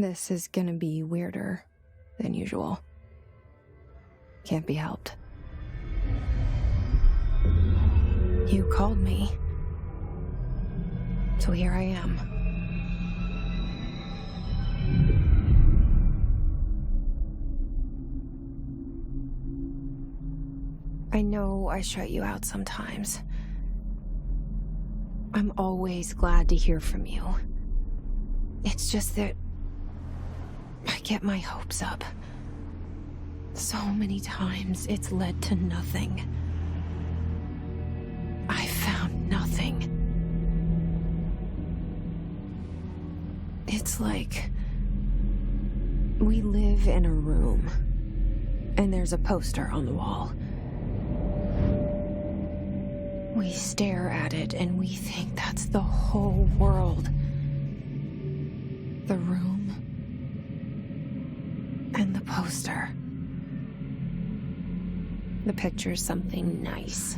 This is gonna be weirder than usual. Can't be helped. You called me. So here I am. I know I shut you out sometimes. I'm always glad to hear from you. It's just that I get my hopes up. So many times it's led to nothing. I found nothing. It's like we live in a room, and there's a poster on the wall. We stare at it and we think that's the whole world. The room and the poster. The picture's something nice.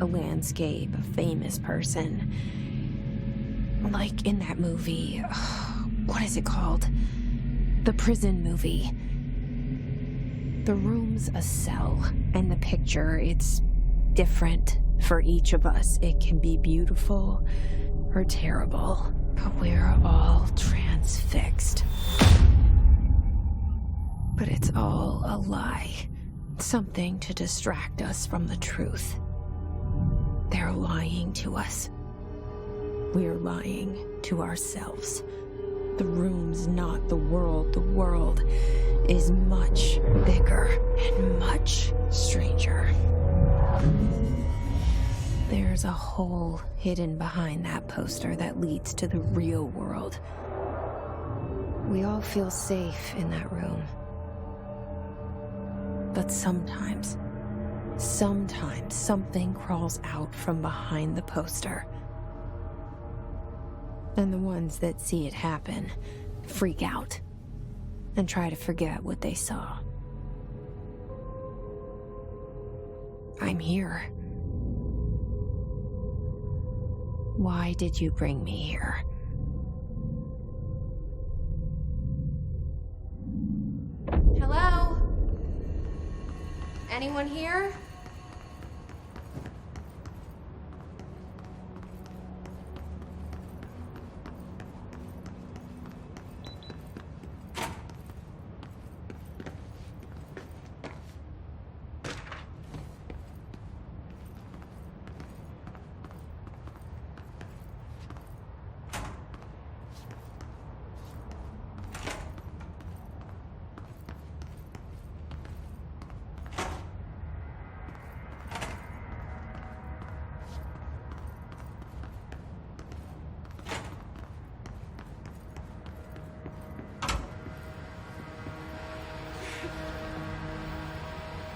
A landscape, a famous person. Like in that movie, what is it called? The prison movie. The room's a cell, and the picture, it's different for each of us. It can be beautiful or terrible, but we're all transfixed. But it's all a lie. Something to distract us from the truth. They're lying to us. We're lying to ourselves. The room's not the world. The world is much bigger and much stranger. There's a hole hidden behind that poster that leads to the real world. We all feel safe in that room. But sometimes something crawls out from behind the poster. And the ones that see it happen freak out and try to forget what they saw. I'm here. Why did you bring me here? Hello? Anyone here?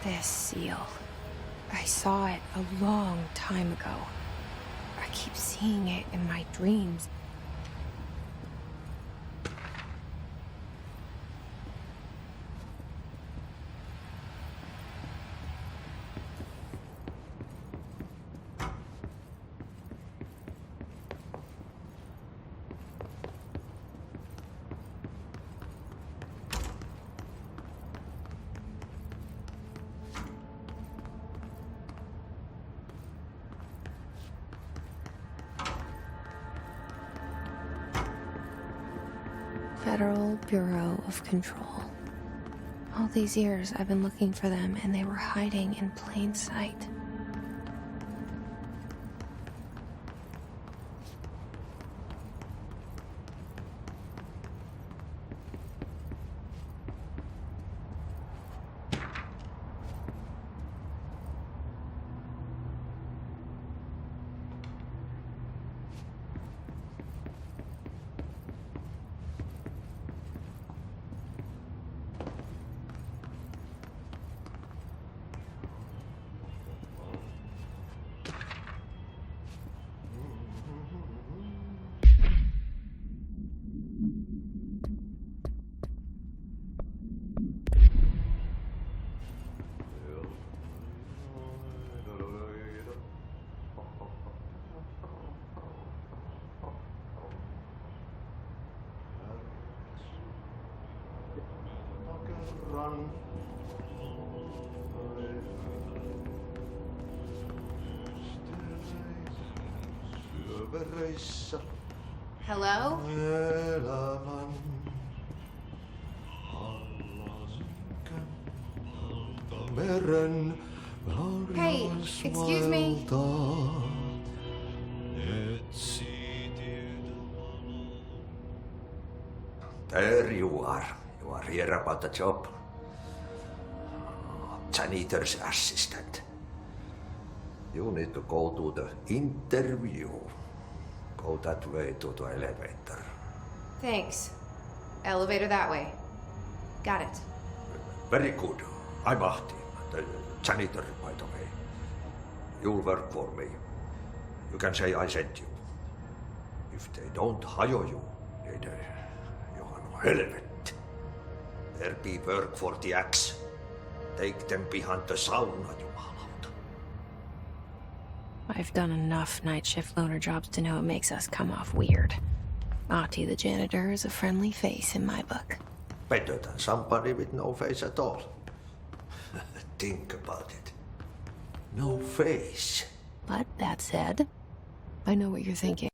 This seal. I saw it a long time ago. I keep seeing it in my dreams. Federal Bureau of Control. All these years I've been looking for them, and they were hiding in plain sight. vereissä Hello? elämän. Allasynkän alta meren Hey, excuse me. harjaisvaltaa etsii tietä valoa. There you are. You are here about the job. Janitor's assistant. You need to go to the interview. Go that way to the elevator. Thanks. Elevator that way. Got it. Very good. I'm Ahti, the janitor, by the way. You'll work for me. You can say I sent you. If they don't hire you, then you are no helvet. There be work for the axe. Take them behind the sauna, jumalauta. I've done enough night shift loner jobs to know it makes us come off weird. Ahti the janitor is a friendly face in my book. Better than somebody with no face at all. Think about it. No face. But that said, I know what you're thinking.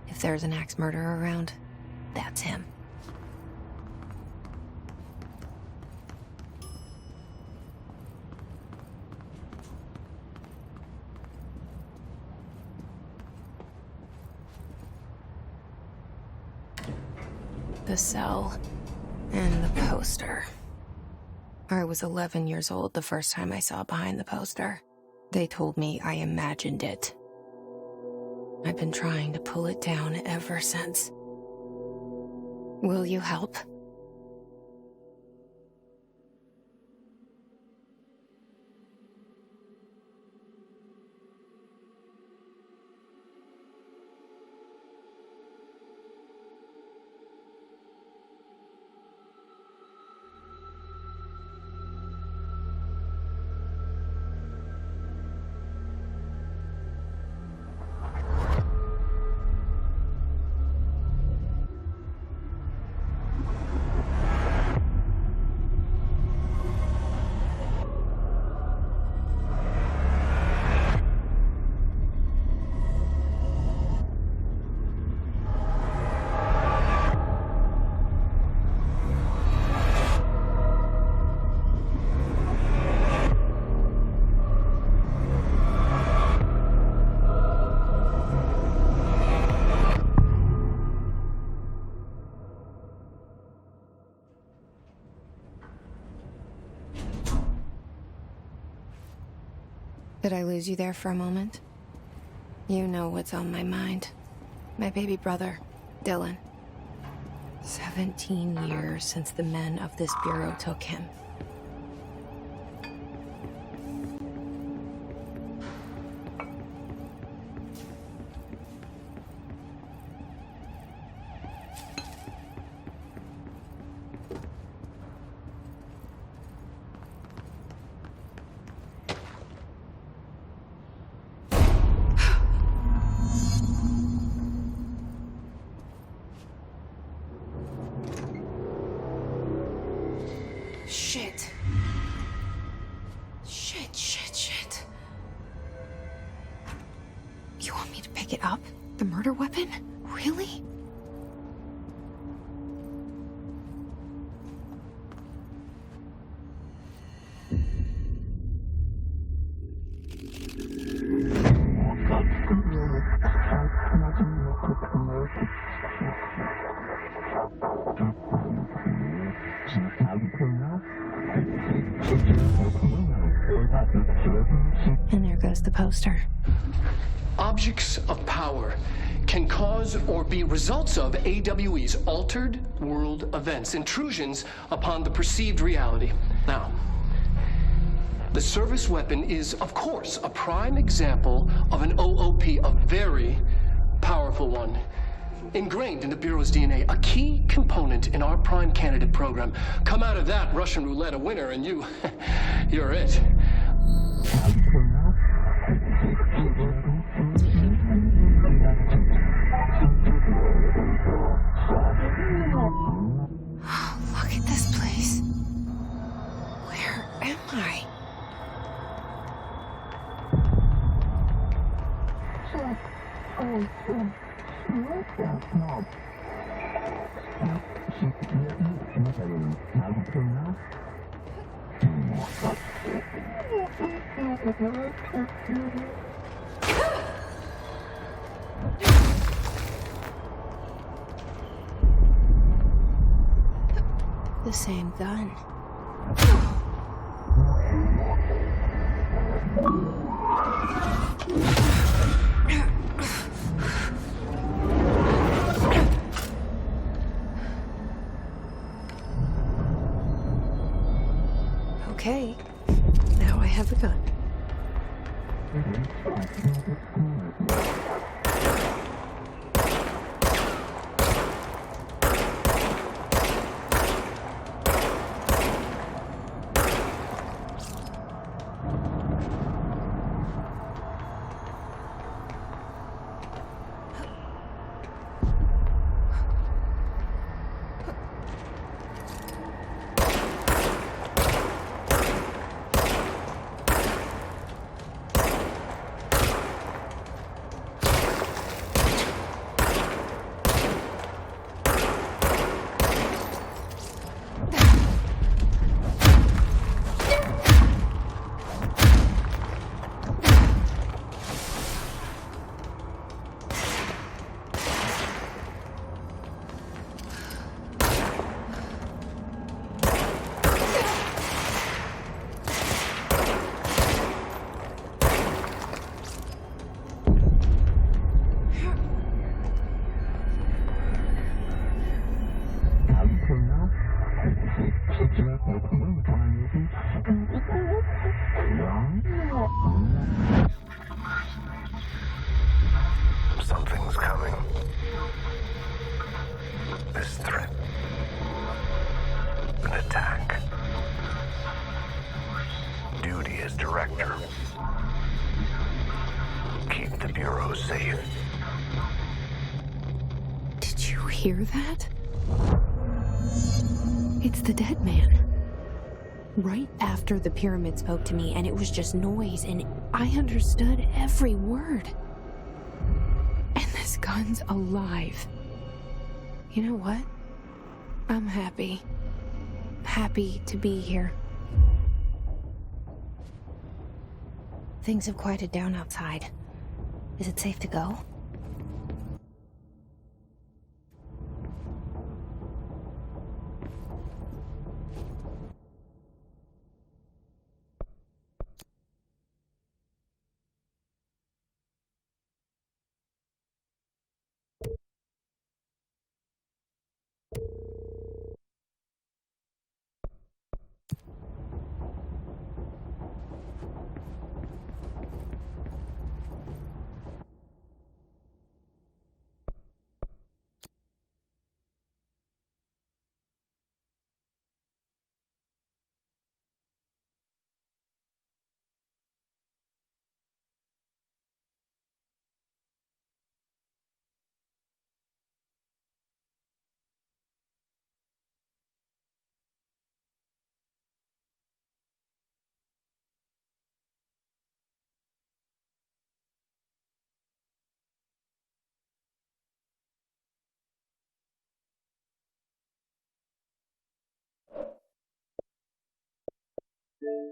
If there's an axe murderer around, that's him. The cell and the poster. I was 11 years old the first time I saw behind the poster. They told me I imagined it. I've been trying to pull it down ever since. Will you help? Did I lose you there for a moment? You know what's on my mind. My baby brother, Dylan. 17 years since the men of this bureau took him. Shit. Shit. You want me to pick it up? The murder weapon? Really? And there goes the poster. Objects of power can cause or be results of AWE's altered world events, intrusions upon the perceived reality. Now, the service weapon is, of course, a prime example of an OOP, a very powerful one. Ingrained in the Bureau's DNA, a key component in our prime candidate program. Come out of that Russian roulette a winner and you're it. Look at this place. Where am I? The same gun. Okay, now I have the gun. Something's coming. This threat. An attack. Duty as director. Keep the Bureau safe. Did you hear that? It's the dead man. Right after the pyramid spoke to me, and it was just noise, and I understood every word. And this gun's alive. You know what? I'm happy. Happy to be here. Things have quieted down outside. Is it safe to go? You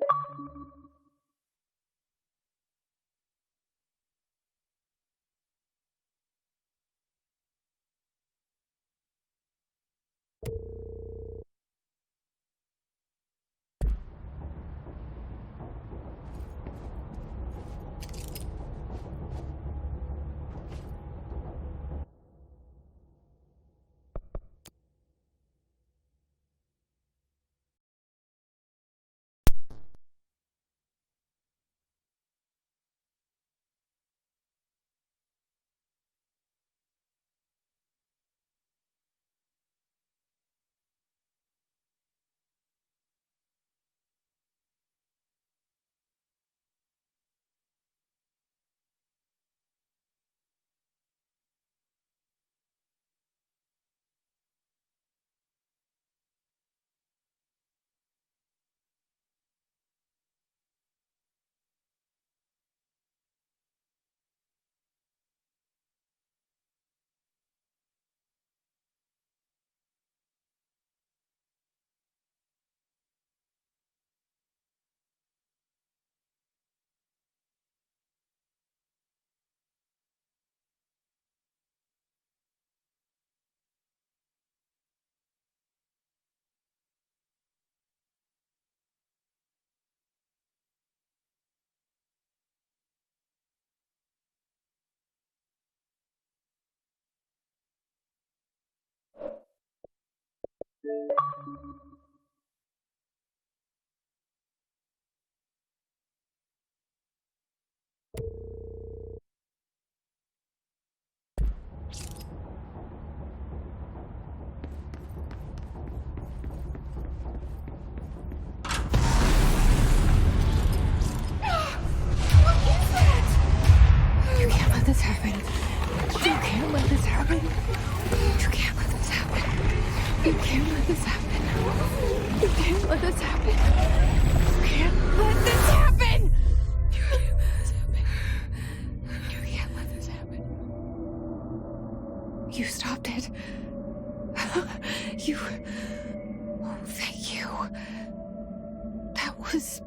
can't let this happen. You can't let this happen. You can't let this happen. You can't let this happen. You can't let this happen. You can't let this happen. You can't let this happen. You can't let this happen. You stopped it. You. Oh, thank you. That was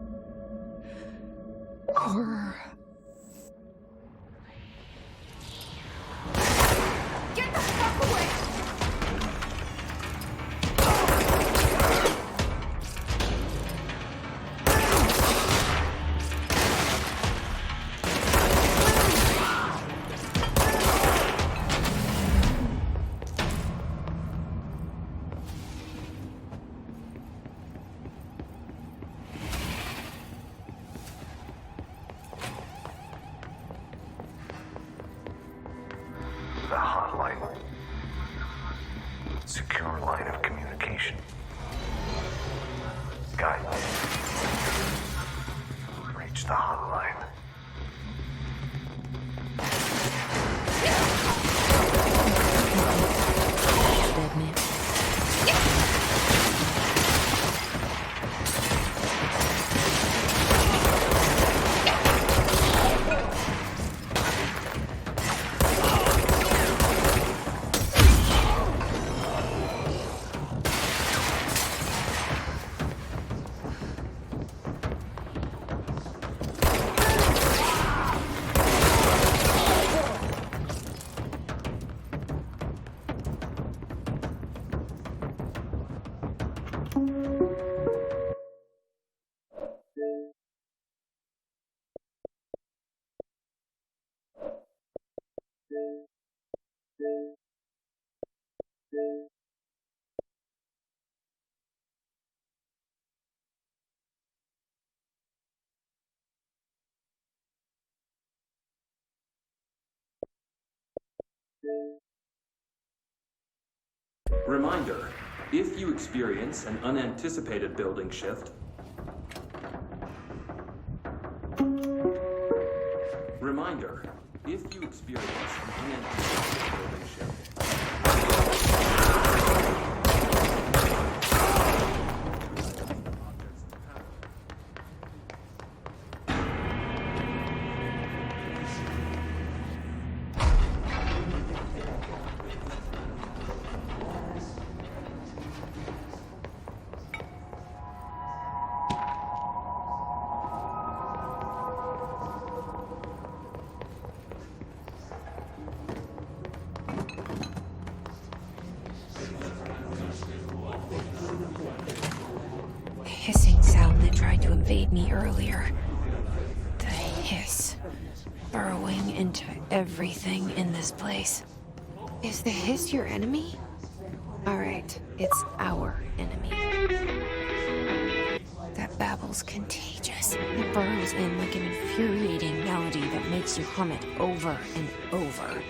horror. Get the fuck away! The hotline. Secure line of communication. Guidance. Reach the hotline. Dead man. Reminder, if you experience an unanticipated building shift, Reminder, if you experience an unanticipated building shift, earlier. The hiss. Burrowing into everything in this place. Is the hiss your enemy? Alright, it's our enemy. That babble's contagious. It burrows in like an infuriating melody that makes you hum it over and over.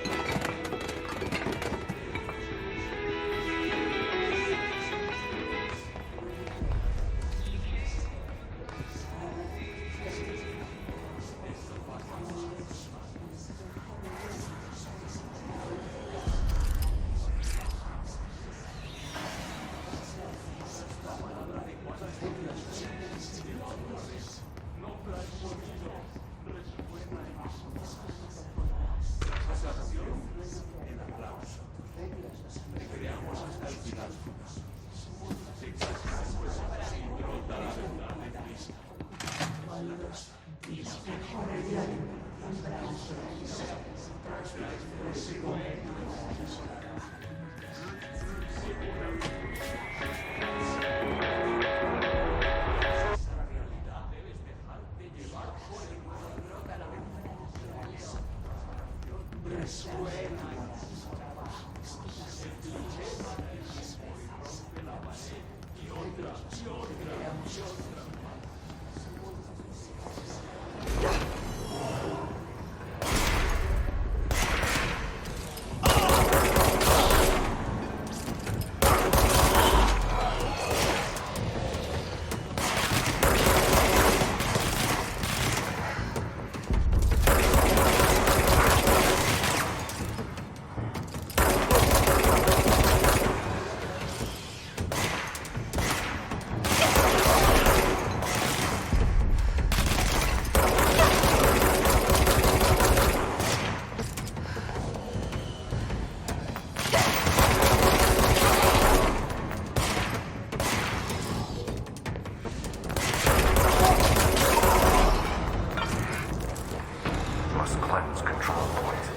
Must cleanse control point.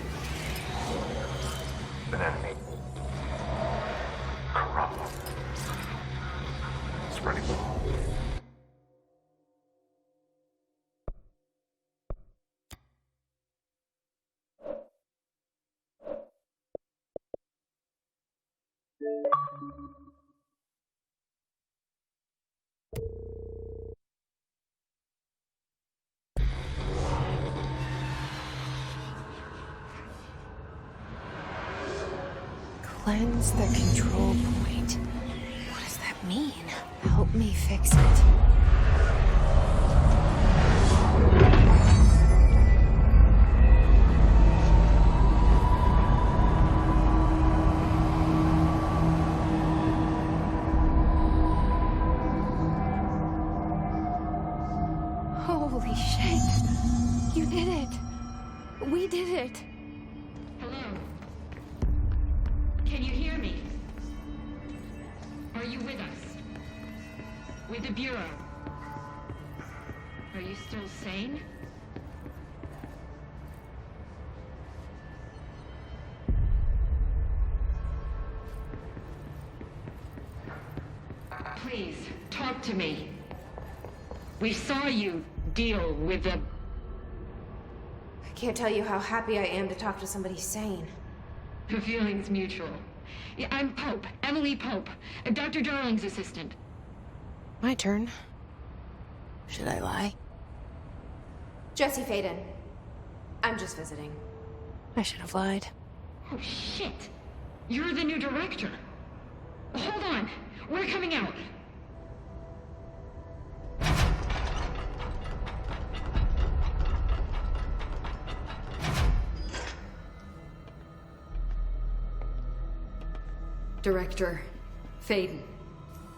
An enemy. Corrupt. Spreading. Cleanse the control point. What does that mean? Help me fix it. Holy shit. You did it. We did it. Hello? Can you hear me? Are you with us? With the Bureau? Are you still sane? Please, talk to me. We saw you deal with the... I can't tell you how happy I am to talk to somebody sane. The feeling's mutual. Yeah, I'm Pope, Emily Pope, Dr. Darling's assistant. My turn. Should I lie? Jesse Faden. I'm just visiting. I should have lied. Oh, shit. You're the new director. Hold on. We're coming out. Director Faden.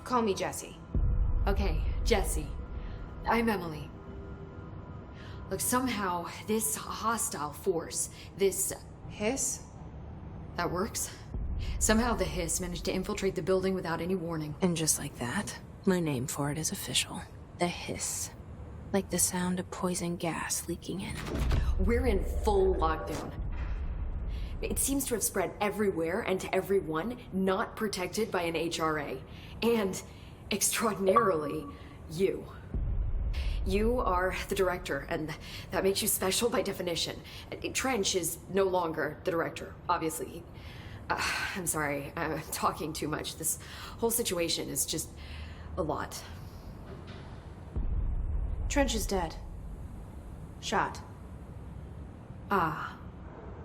Call me Jesse. Okay, Jesse. I'm Emily. Look, somehow this hostile force, this... Hiss? that works? Somehow the hiss managed to infiltrate the building without any warning. And just like that, my name for it is official. The hiss. Like the sound of poison gas leaking in. We're in full lockdown. It seems to have spread everywhere and to everyone not protected by an HRA. And, extraordinarily, you. You are the director, and that makes you special by definition. Trench is no longer the director, obviously. I'm sorry, I'm talking too much. This whole situation is just a lot. Trench is dead. Shot. Ah.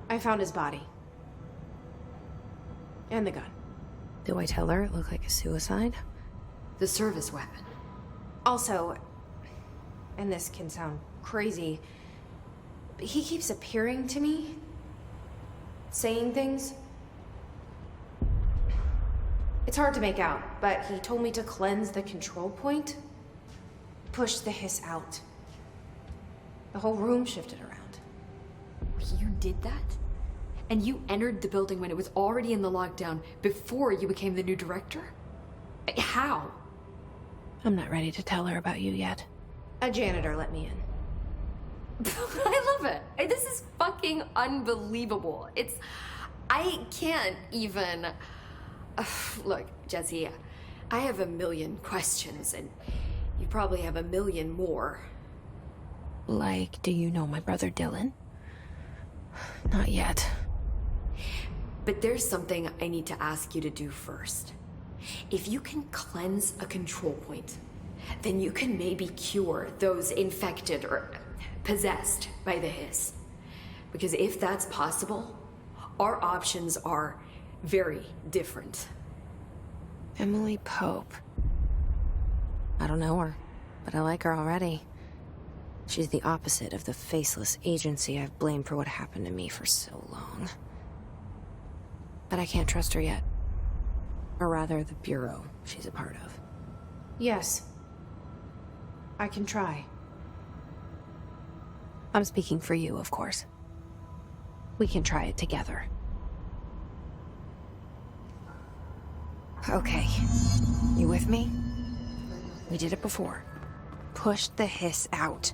I found his body. And the gun. Do I tell her it looked like a suicide? The service weapon. Also, and this can sound crazy, but he keeps appearing to me, saying things. It's hard to make out, but he told me to cleanse the control point, push the hiss out. The whole room shifted around. You did that? And you entered the building when it was already in the lockdown before you became the new director? How? I'm not ready to tell her about you yet. A janitor let me in. I love it. This is fucking unbelievable. I can't even... Look, Jesse, I have a million questions, and you probably have a million more. Like, do you know my brother Dylan? Not yet. But there's something I need to ask you to do first. If you can cleanse a control point, then you can maybe cure those infected or possessed by the hiss. Because if that's possible, our options are very different. Emily Pope. I don't know her, but I like her already. She's the opposite of the faceless agency I've blamed for what happened to me for so long. But I can't trust her yet. Or rather, the bureau she's a part of. Yes. I can try. I'm speaking for you, of course. We can try it together. Okay. You with me? We did it before. Push the hiss out.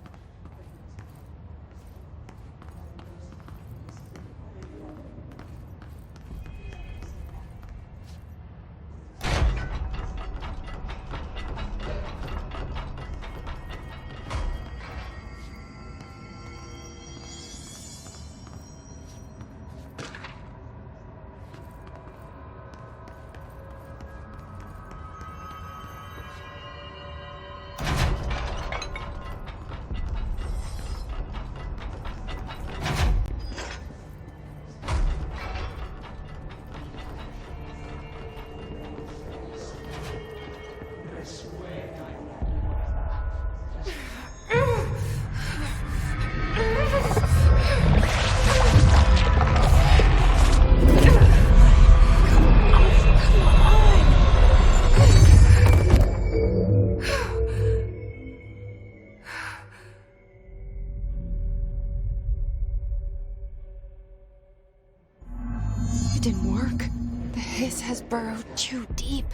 It didn't work. The hiss has burrowed too deep.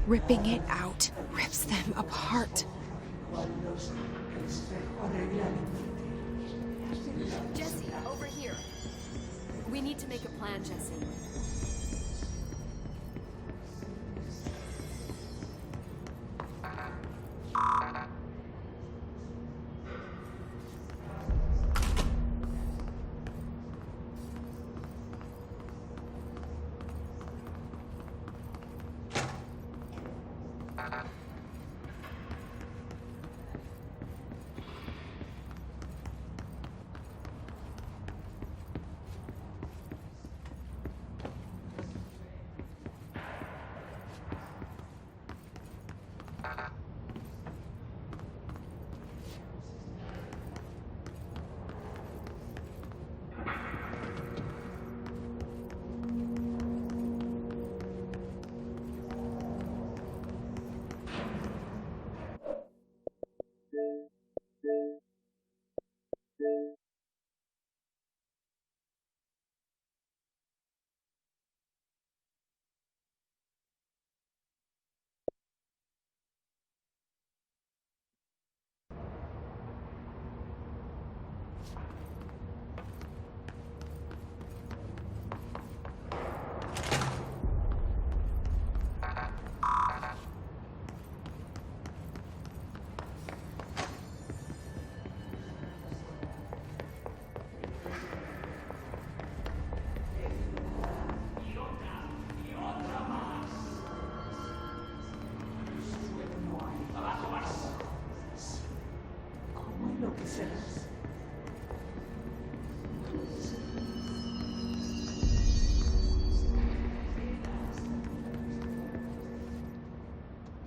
Ripping it out rips them apart. Jesse, over here. We need to make a plan, Jesse.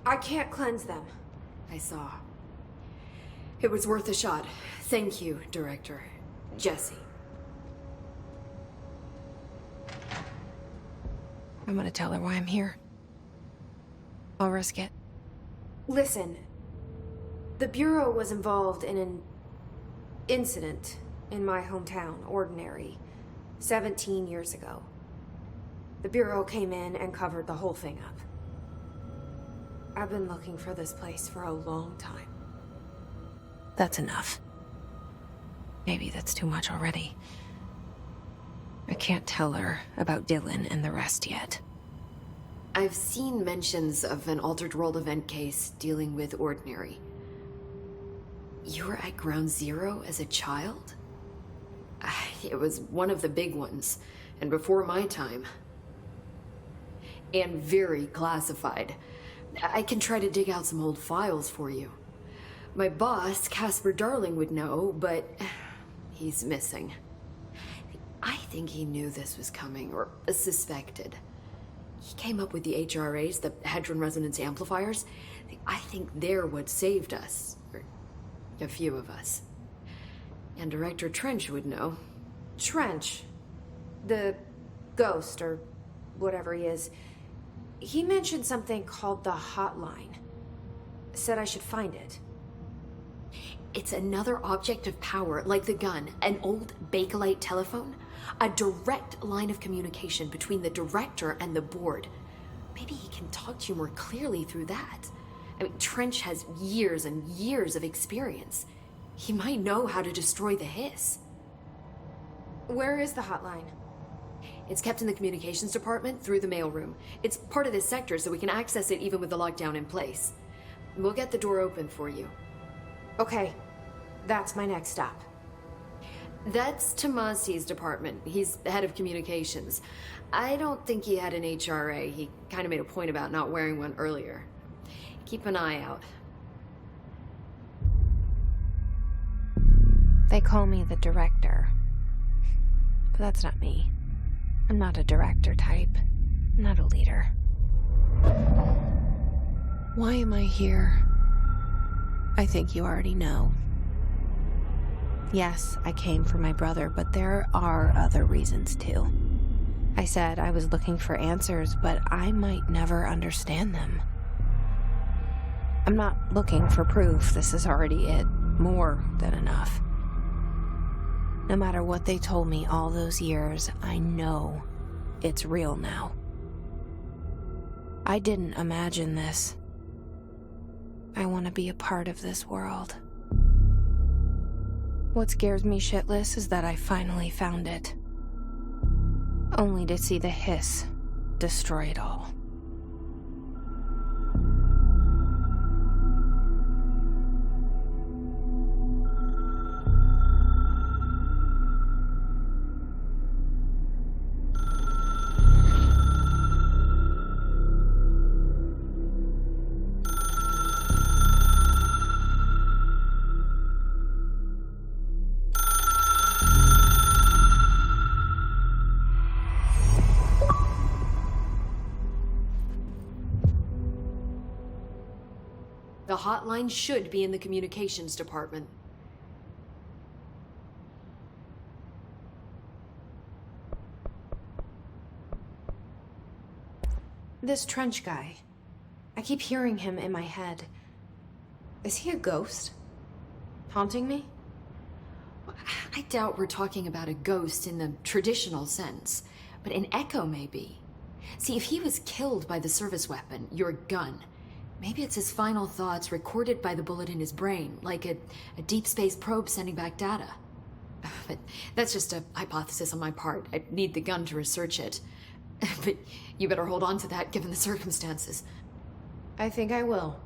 I can't cleanse them. I saw. It was worth a shot. Thank you, Director. Jesse. I'm gonna tell her why I'm here. I'll risk it. Listen, the Bureau was involved in an incident in my hometown, Ordinary, 17 years ago. The Bureau came in and covered the whole thing up. I've been looking for this place for a long time. That's enough. Maybe that's too much already. I can't tell her about Dylan and the rest yet. I've seen mentions of an Altered World event case dealing with Ordinary. You were at Ground Zero as a child? It was one of the big ones, and before my time. And very classified. I can try to dig out some old files for you. My boss, Casper Darling, would know, but he's missing. I think he knew this was coming, or suspected. He came up with the HRAs, the Hadron Resonance Amplifiers. I think they're what saved us. Or a few of us. And Director Trench would know. Trench, the ghost, or whatever he is, he mentioned something called the Hotline. Said I should find it. It's another object of power, like the gun, an old Bakelite telephone. A direct line of communication between the director and the board. Maybe he can talk to you more clearly through that. I mean, Trench has years and years of experience. He might know how to destroy the Hiss. Where is the Hotline? It's kept in the communications department through the mailroom. It's part of this sector, so we can access it even with the lockdown in place. We'll get the door open for you. Okay, that's my next stop. That's Tomasi's department. He's head of communications. I don't think he had an HRA. He kind of made a point about not wearing one earlier. Keep an eye out. They call me the director. But that's not me. I'm not a director type. I'm not a leader. Why am I here? I think you already know. Yes, I came for my brother, but there are other reasons too. I said I was looking for answers, but I might never understand them. I'm not looking for proof. This is already it. More than enough. No matter what they told me all those years, I know it's real now. I didn't imagine this. I want to be a part of this world. What scares me shitless is that I finally found it. Only to see the Hiss destroy it all. The hotline should be in the communications department. This Trench guy. I keep hearing him in my head. Is he a ghost? Haunting me? I doubt we're talking about a ghost in the traditional sense, but an echo maybe. See, if he was killed by the service weapon, your gun, maybe it's his final thoughts recorded by the bullet in his brain, like a deep space probe sending back data. But that's just a hypothesis on my part. I need the gun to research it. But you better hold on to that given the circumstances. I think I will.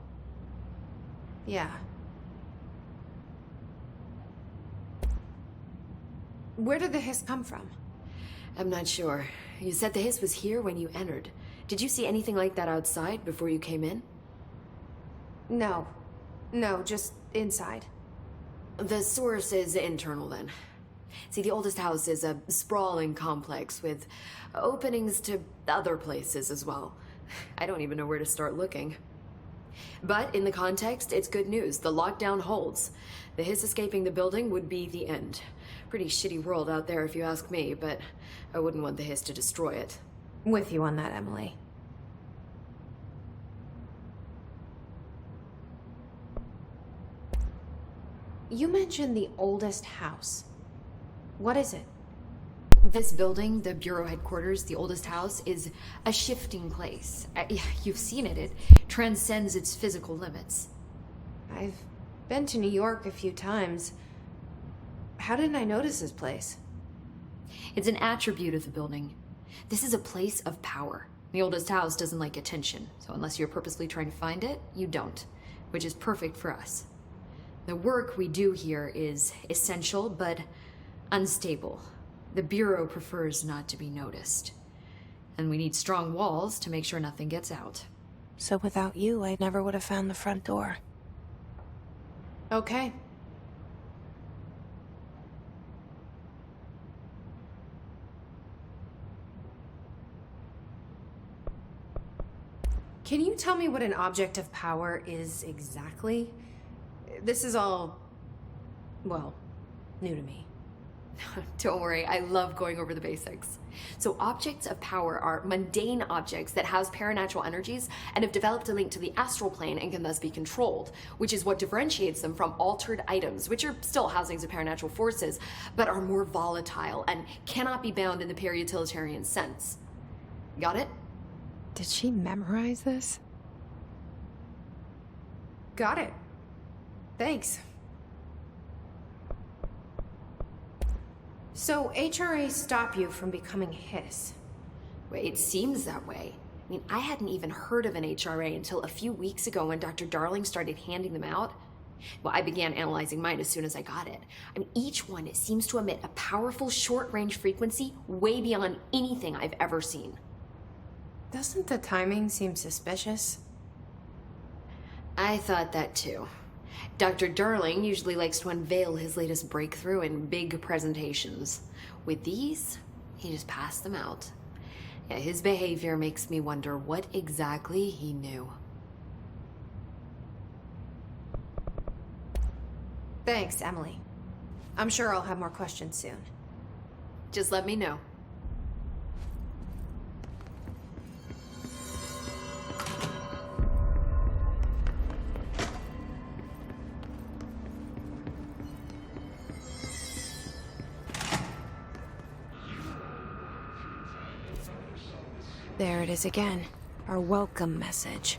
Yeah. Where did the Hiss come from? I'm not sure. You said the Hiss was here when you entered. Did you see anything like that outside before you came in? No. No, just inside. The source is internal then. See, the oldest house is a sprawling complex with openings to other places as well. I don't even know where to start looking. But in the context, it's good news. The lockdown holds. The Hiss escaping the building would be the end. Pretty shitty world out there if you ask me, but I wouldn't want the Hiss to destroy it. With you on that, Emily. You mentioned the oldest house. What is it? This building, the Bureau headquarters, the oldest house, is a shifting place. You've seen it. It transcends its physical limits. I've been to New York a few times. How didn't I notice this place? It's an attribute of the building. This is a place of power. The oldest house doesn't like attention, so unless you're purposely trying to find it, you don't, which is perfect for us. The work we do here is essential, but unstable. The Bureau prefers not to be noticed. And we need strong walls to make sure nothing gets out. So without you, I never would have found the front door. Okay. Can you tell me what an object of power is exactly? This is all, well, new to me. Don't worry, I love going over the basics. So objects of power are mundane objects that house paranatural energies and have developed a link to the astral plane and can thus be controlled, which is what differentiates them from altered items, which are still housings of paranatural forces, but are more volatile and cannot be bound in the peri-utilitarian sense. Got it? Did she memorize this? Got it. Thanks. So HRA stop you from becoming Hiss? Well, it seems that way. I mean, I hadn't even heard of an HRA until a few weeks ago when Dr. Darling started handing them out. Well, I began analyzing mine as soon as I got it. I mean, each one seems to emit a powerful short-range frequency way beyond anything I've ever seen. Doesn't the timing seem suspicious? I thought that too. Dr. Darling usually likes to unveil his latest breakthrough in big presentations. With these, he just passed them out. Yeah, his behavior makes me wonder what exactly he knew. Thanks, Emily. I'm sure I'll have more questions soon. Just let me know. There it is again. Our welcome message.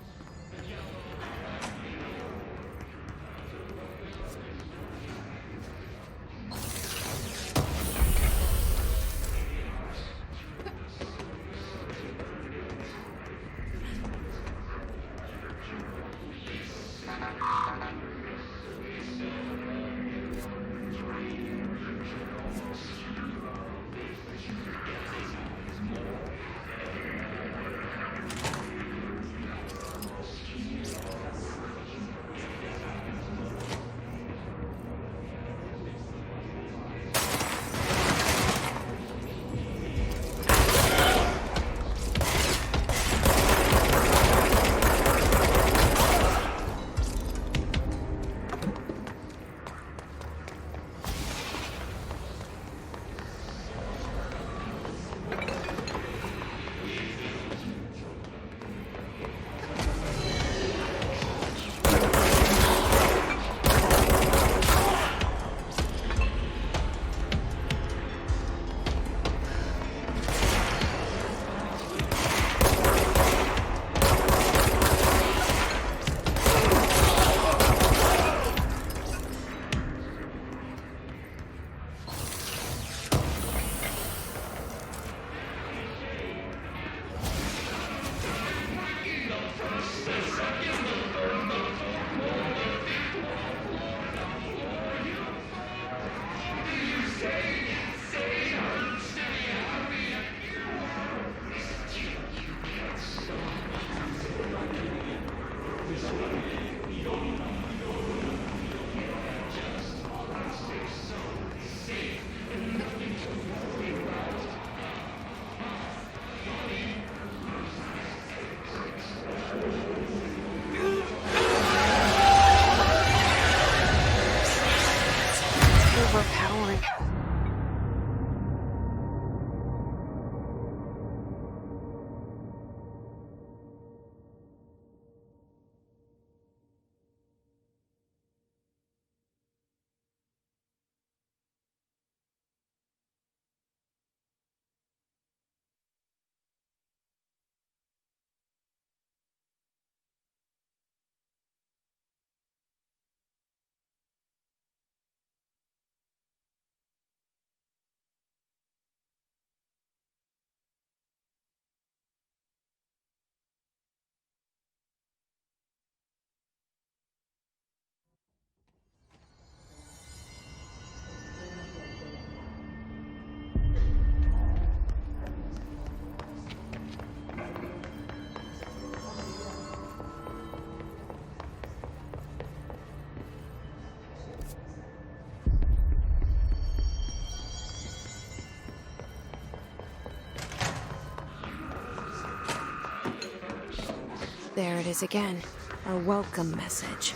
There it is again. Our welcome message.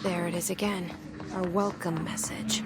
There it is again. Our welcome message.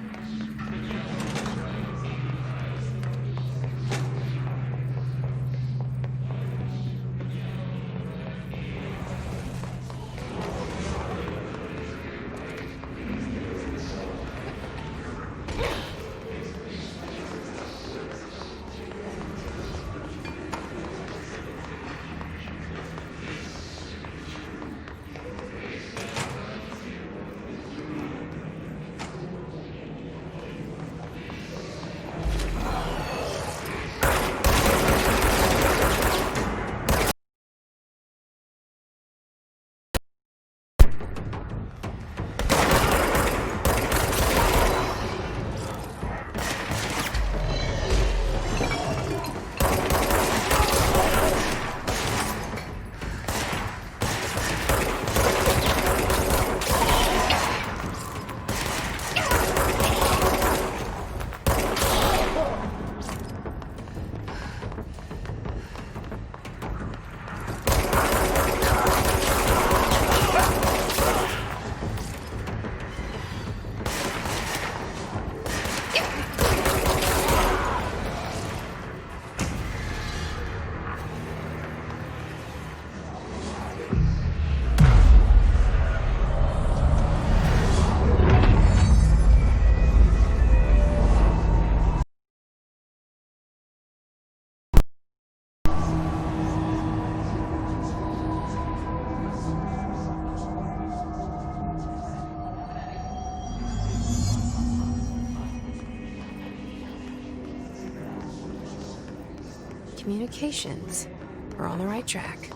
communications. We're on the right track.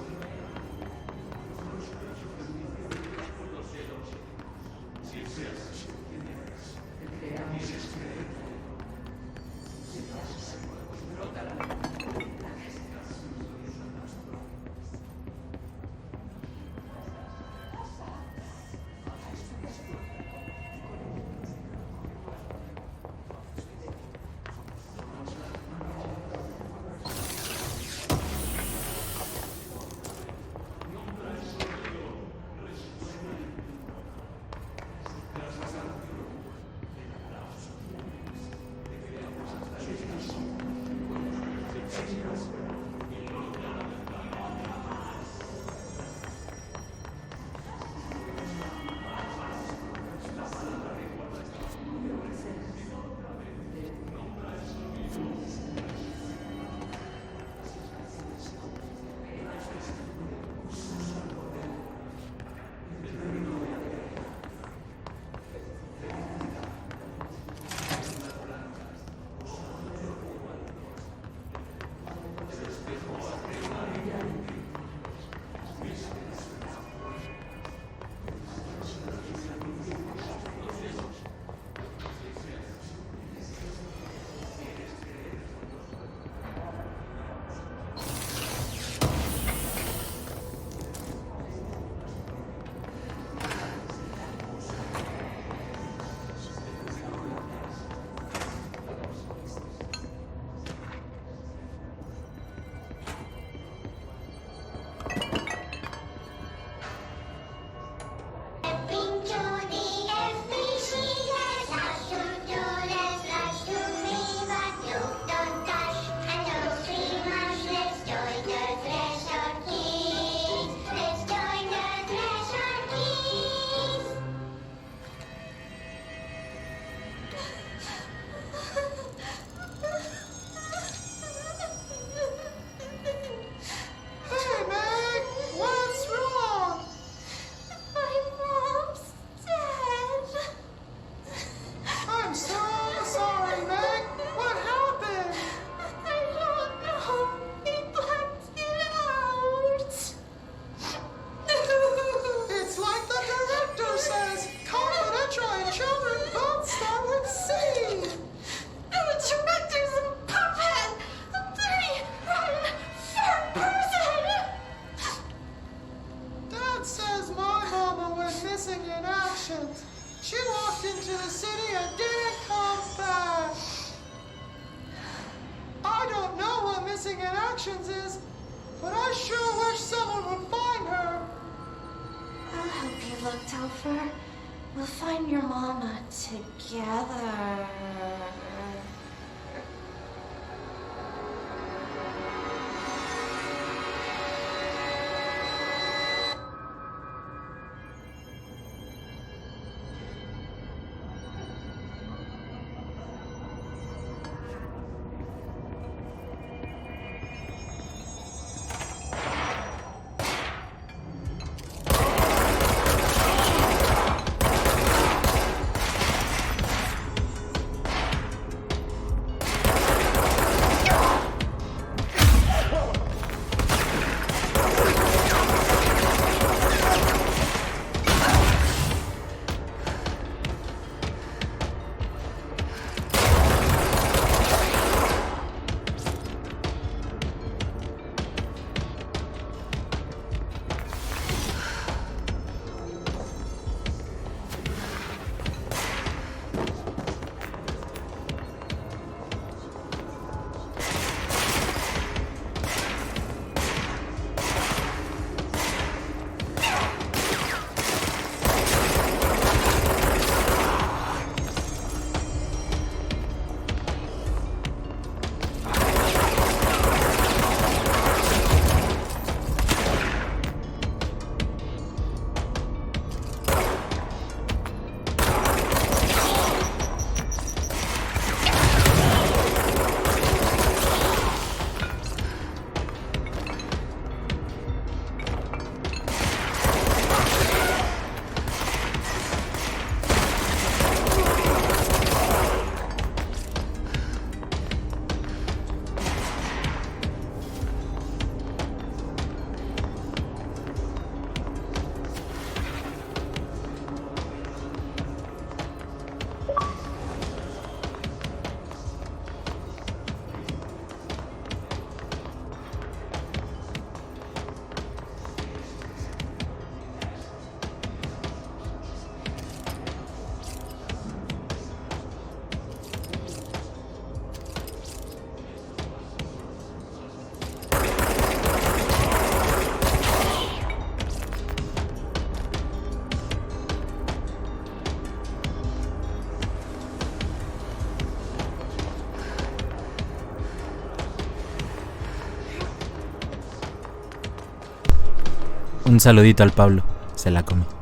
We'll find your mama together. Un saludito al Pablo. Se la come.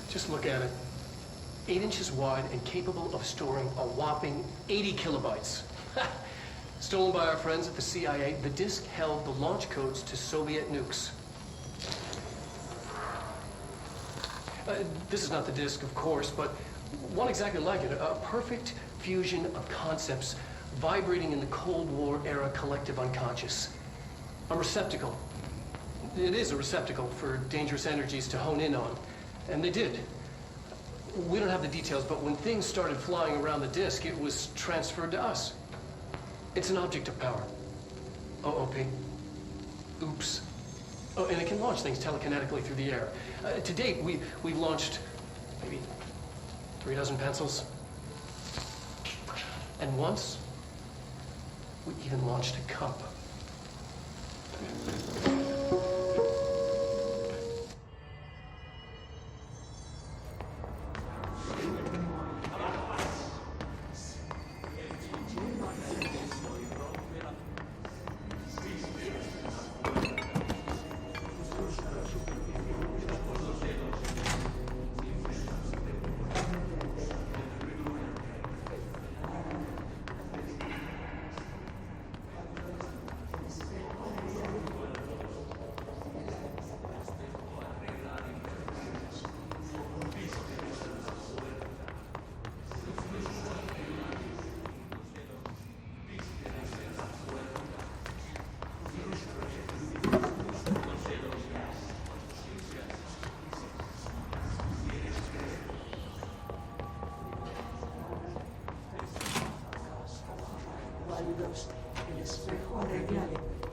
Just look at it. 8 inches wide and capable of storing a whopping 80 kilobytes. Stolen by our friends at the CIA, the disk held the launch codes to Soviet nukes. This is not the disk, of course, but one exactly like it. A perfect fusion of concepts vibrating in the Cold War era collective unconscious. A receptacle. It is a receptacle for dangerous energies to hone in on. And they did. We don't have the details, but when things started flying around the disk, it was transferred to us. It's an object of power. OOP. Oops. Oh, and it can launch things telekinetically through the air. To date, we've launched maybe 3 dozen pencils. And once, we even launched a cup. El espejo de Viale.